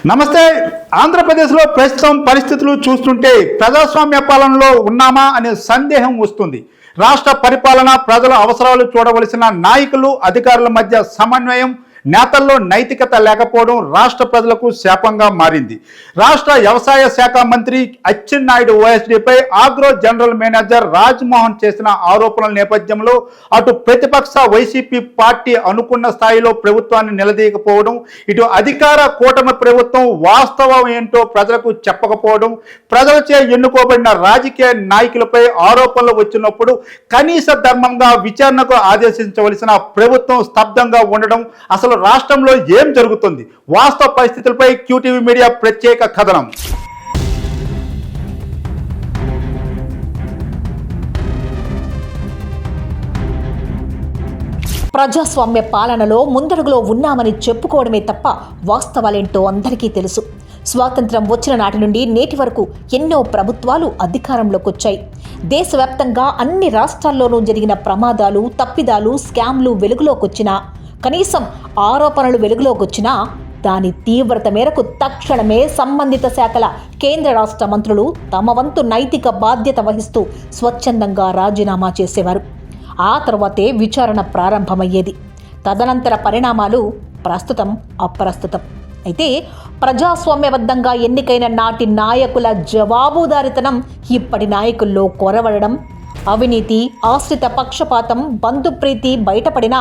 నమస్తే. ఆంధ్రప్రదేశ్లో ప్రస్తుతం పరిస్థితులు చూస్తుంటే ప్రజాస్వామ్య పాలనలో ఉన్నామా అనే సందేహం వస్తుంది. రాష్ట్ర పరిపాలన, ప్రజల అవసరాలు చూడవలసిన నాయకులు, అధికారుల మధ్య సమన్వయం, నేతల్లో నైతికత లేకపోవడం రాష్ట్ర ప్రజలకు శాపంగా మారింది. రాష్ట్ర వ్యవసాయ శాఖ మంత్రి అచ్చెన్నాయుడు ఓఎస్డీపై ఆగ్రో జనరల్ మేనేజర్ రాజ్మోహన్ చేసిన ఆరోపణల నేపథ్యంలో అటు ప్రతిపక్ష వైసీపీ పార్టీ అనుకున్న స్థాయిలో ప్రభుత్వాన్ని నిలదీయకపోవడం, ఇటు అధికార కూటమి ప్రభుత్వం వాస్తవం ఏంటో ప్రజలకు చెప్పకపోవడం, ప్రజలచే ఎన్నుకోబడిన రాజకీయ నాయకులపై ఆరోపణలు వచ్చినప్పుడు కనీస ధర్మంగా విచారణకు ఆదేశించవలసిన ప్రభుత్వం స్తబ్దంగా ఉండడం, అసలు రాష్ట్రంలో ఏం జరుగుతుంది, వాస్తవ పరిస్థితులపై క్యూటీవీ మీడియా ప్రత్యేక కథనం. ప్రజాస్వామ్య పాలనలో ముందడుగులో ఉన్నామని చెప్పుకోవడమే తప్ప వాస్తవాలేంటో అందరికీ తెలుసు. స్వాతంత్రం వచ్చిన నాటి నుండి నేటి వరకు ఎన్నో ప్రభుత్వాలు అధికారంలోకి వచ్చాయి. దేశవ్యాప్తంగా అన్ని రాష్ట్రాల్లోనూ జరిగిన ప్రమాదాలు, తప్పిదాలు, స్కామ్లు వెలుగులోకొచ్చినా, కనీసం ఆరోపణలు వెలుగులోకొచ్చినా దాని తీవ్రత మేరకు తక్షణమే సంబంధిత శాఖల కేంద్ర రాష్ట్ర మంత్రులు తమ వంతు నైతిక బాధ్యత వహిస్తూ స్వచ్ఛందంగా రాజీనామా చేసేవారు. ఆ తర్వాతే విచారణ ప్రారంభమయ్యేది. తదనంతర పరిణామాలు ప్రస్తుతం అప్రస్తుతం. అయితే ప్రజాస్వామ్యబద్ధంగా ఎన్నికైన నాటి నాయకుల జవాబుదారితనం ఇప్పటి నాయకుల్లో కొరవడడం, అవినీతి, ఆశ్రిత పక్షపాతం, బంధుప్రీతి బయటపడిన,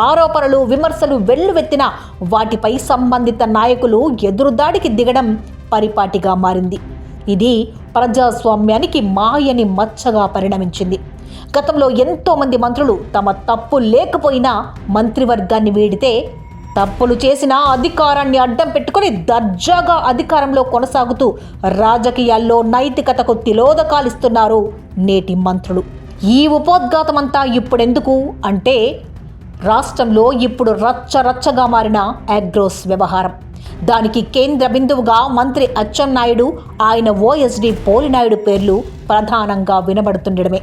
ఆరోపణలు, విమర్శలు వెల్లువెత్తిన వాటిపై సంబంధిత నాయకులు ఎదురుదాడికి దిగడం పరిపాటిగా మారింది. ఇది ప్రజాస్వామ్యానికి మాయని మచ్చగా పరిణమించింది. గతంలో ఎంతో మంది మంత్రులు తమ తప్పు లేకపోయినా మంత్రివర్గాన్ని వీడితే, తప్పులు చేసిన అధికారాన్ని అడ్డం పెట్టుకుని దర్జాగా అధికారంలో కొనసాగుతూ రాజకీయాల్లో నైతికతకు తిలోదకాలిస్తున్నారు నేటి మంత్రులు. ఈ ఉపోద్ఘాతమంతా ఇప్పుడెందుకు అంటే, రాష్ట్రంలో ఇప్పుడు రచ్చరచ్చగా మారిన అగ్రోస్ వ్యవహారం. దానికి కేంద్ర బిందువుగా మంత్రి అచ్చెన్నాయుడు, ఆయన ఓఎస్డీ పోలినాయుడు పేర్లు ప్రధానంగా వినబడుతుండడమే.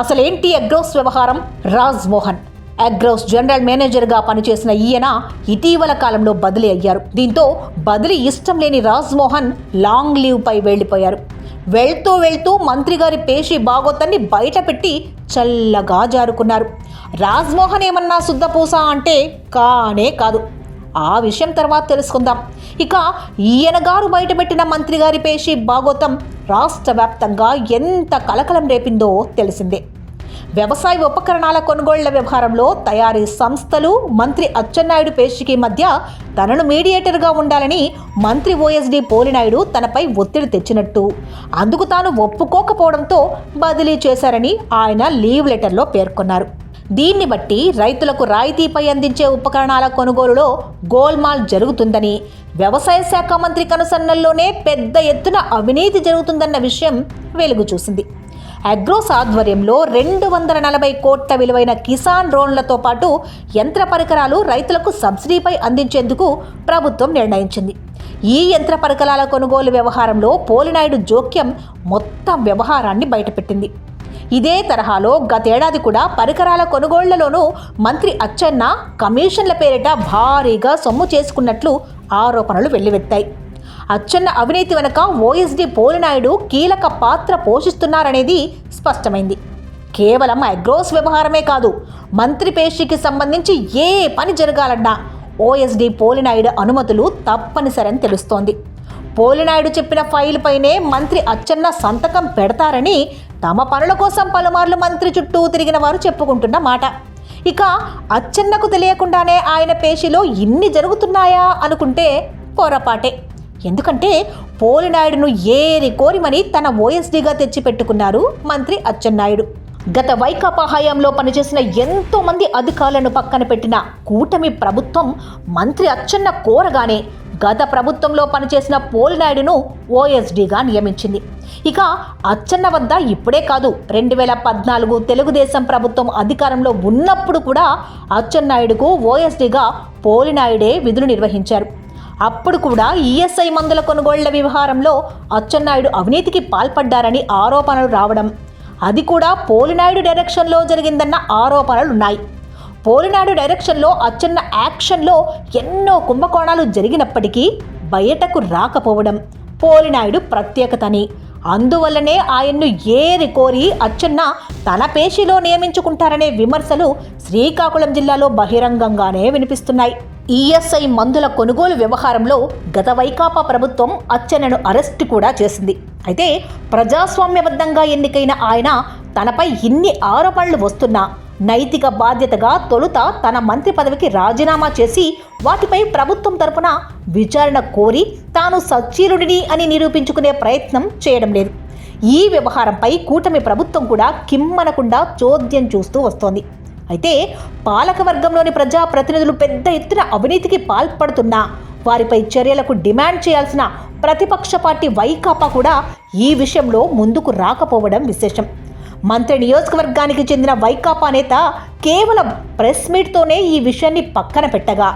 అసలేంటి అగ్రోస్ వ్యవహారం? రాజ్మోహన్ అగ్రోస్ జనరల్ మేనేజర్గా పనిచేసిన ఈయన ఇటీవల కాలంలో బదిలీ అయ్యారు. దీంతో బదిలీ ఇష్టం లేని రాజ్మోహన్ లాంగ్ లీవ్పై వెళ్లిపోయారు. వెళ్తూ మంత్రి గారి పేషీ బాగోతాన్ని బయటపెట్టి చల్లగా జారుకున్నారు. రాజ్మోహన్ ఏమన్నా శుద్ధపూస అంటే కానే కాదు. ఆ విషయం తర్వాత తెలుసుకుందాం. ఇక ఈయన గారు బయటపెట్టిన మంత్రి గారి పేషీ బాగోతం రాష్ట్ర వ్యాప్తంగా ఎంత కలకలం రేపిందో తెలిసిందే. వ్యవసాయ ఉపకరణాల కొనుగోళ్ల వ్యవహారంలో తయారీ సంస్థలు మంత్రి అచ్చెన్నాయుడు పేషికి మధ్య తనను మీడియేటర్గా ఉండాలని మంత్రి ఓఎస్డీ పోలినాయుడు తనపై ఒత్తిడి తెచ్చినట్టు, అందుకు తాను ఒప్పుకోకపోవడంతో బదిలీ చేశారని ఆయన లీవ్ లెటర్లో పేర్కొన్నారు. దీన్ని బట్టి రైతులకు రాయితీపై అందించే ఉపకరణాల కొనుగోలులో గోల్మాల్ జరుగుతుందని, వ్యవసాయ శాఖ మంత్రి కనుసన్నల్లోనే పెద్ద ఎత్తున అవినీతి జరుగుతుందన్న విషయం వెలుగు చూసింది. అగ్రోస్ ఆధ్వర్యంలో 240 కోట్ల విలువైన కిసాన్ డ్రోన్లతో పాటు యంత్ర పరికరాలు రైతులకు సబ్సిడీపై అందించేందుకు ప్రభుత్వం నిర్ణయించింది. ఈ యంత్ర పరికరాల కొనుగోలు వ్యవహారంలో పోలినాయుడు జోక్యం మొత్తం వ్యవహారాన్ని బయటపెట్టింది. ఇదే తరహాలో గతేడాది కూడా పరికరాల కొనుగోళ్లలోనూ మంత్రి అచ్చెన్న కమిషన్ల పేరిట భారీగా సొమ్ము చేసుకున్నట్లు ఆరోపణలు వెల్లువెత్తాయి. అచ్చెన్న అవినీతి వెనుక ఓఎస్డీ పోలినాయుడు కీలక పాత్ర పోషిస్తున్నారనేది స్పష్టమైంది. కేవలం అగ్రోస్ వ్యవహారమే కాదు, మంత్రి పేషీకి సంబంధించి ఏ పని జరగాలన్నా ఓఎస్డీ పోలినాయుడు అనుమతులు తప్పనిసరని తెలుస్తోంది. పోలినాయుడు చెప్పిన ఫైల్ పైనే మంత్రి అచ్చెన్న సంతకం పెడతారని తమ పనుల కోసం పలుమార్లు మంత్రి చుట్టూ తిరిగిన వారు చెప్పుకుంటున్న మాట. ఇక అచ్చెన్నకు తెలియకుండానే ఆయన పేషీలో ఇన్ని జరుగుతున్నాయా అనుకుంటే పొరపాటే. ఎందుకంటే పోలినాయుడును ఏరి కోరిమని తన ఓఎస్డీగా తెచ్చిపెట్టుకున్నారు మంత్రి అచ్చెన్నాయుడు. గత వైకాపా హయాంలో పనిచేసిన ఎంతో మంది అధికారులను పక్కన పెట్టిన కూటమి ప్రభుత్వం మంత్రి అచ్చెన్న కోరగానే గత ప్రభుత్వంలో పనిచేసిన పోలినాయుడును ఓఎస్డీగా నియమించింది. ఇక అచ్చెన్న వద్ద ఇప్పుడే కాదు, 2014 తెలుగుదేశం ప్రభుత్వం అధికారంలో ఉన్నప్పుడు కూడా అచ్చెన్నాయుడుకు ఓఎస్డీగా పోలినాయుడే విధులు నిర్వహించారు. అప్పుడు కూడా ఈఎస్ఐ మందుల కొనుగోళ్ల వ్యవహారంలో అచ్చెన్నాయుడు అవినీతికి పాల్పడ్డారని ఆరోపణలు రావడం, అది కూడా పోలినాయుడు డైరెక్షన్లో జరిగిందన్న ఆరోపణలున్నాయి. పోలినాయుడు డైరెక్షన్లో అచ్చెన్న యాక్షన్లో ఎన్నో కుంభకోణాలు జరిగినప్పటికీ బయటకు రాకపోవడం పోలినాయుడు ప్రత్యేకతని, అందువల్లనే ఆయన్ను ఏరి కోరి అచ్చెన్న తన పేషీలో నియమించుకుంటారనే విమర్శలు శ్రీకాకుళం జిల్లాలో బహిరంగంగానే వినిపిస్తున్నాయి. ఈఎస్ఐ మందుల కొనుగోలు వ్యవహారంలో గత వైకాపా ప్రభుత్వం అచ్చెన్నను అరెస్టు కూడా చేసింది. అయితే ప్రజాస్వామ్యబద్ధంగా ఎన్నికైన ఆయన తనపై ఇన్ని ఆరోపణలు వస్తున్నా నైతిక బాధ్యతగా తొలుత తన మంత్రి పదవికి రాజీనామా చేసి వాటిపై ప్రభుత్వం తరపున విచారణ కోరి తాను సచ్చీలుడిని అని నిరూపించుకునే ప్రయత్నం చేయడం లేదు. ఈ వ్యవహారంపై కూటమి ప్రభుత్వం కూడా కిమ్మనకుండా చోద్యం చూస్తూ వస్తోంది. అయితే పాలకవర్గంలోని ప్రజాప్రతినిధులు పెద్ద ఎత్తున అవినీతికి పాల్పడుతున్నా వారిపై చర్యలకు డిమాండ్ చేయాల్సిన ప్రతిపక్ష పార్టీ వైకాపా కూడా ఈ విషయంలో ముందుకు రాకపోవడం విశేషం. మంత్రి నియోజకవర్గానికి చెందిన వైకాపా నేత కేవలం ప్రెస్ మీట్తోనే ఈ విషయాన్ని పక్కన పెట్టగా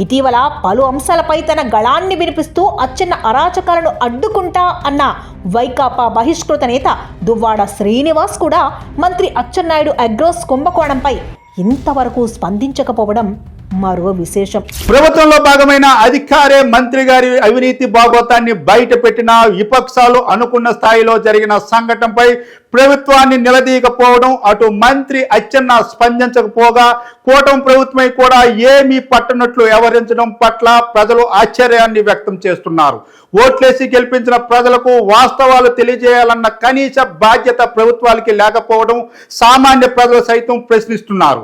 ఇటీవల పలు అంశాలపై తన గళాన్ని వినిపిస్తూ అచ్చెన్న అరాచకాలను అడ్డుకుంటా అన్న వైకాపా బహిష్కృత నేత దువ్వాడ శ్రీనివాస్ కూడా మంత్రి అచ్చెన్నాయుడు అగ్రోస్ కుంభకోణంపై ఇంతవరకు స్పందించకపోవడం మరో విశేషం. ప్రభుత్వంలో భాగమైన అధికారే మంత్రి గారి అవినీతి భాగోతాన్ని బయట పెట్టిన విపక్షాలు అనుకున్న స్థాయిలో జరిగిన సంఘటనపై ప్రభుత్వాన్ని నిలదీయకపోవడం, అటు మంత్రి అచ్చెన్న స్పందించకపోగా కూటమి ప్రభుత్వమై కూడా ఏమీ పట్టనట్లు వ్యవహరించడం పట్ల ప్రజలు ఆశ్చర్యాన్ని వ్యక్తం చేస్తున్నారు. ఓట్లేసి గెలిపించిన ప్రజలకు వాస్తవాలు తెలియజేయాలన్న కనీస బాధ్యత ప్రభుత్వాలకి లేకపోవడం సామాన్య ప్రజలు సైతం ప్రశ్నిస్తున్నారు.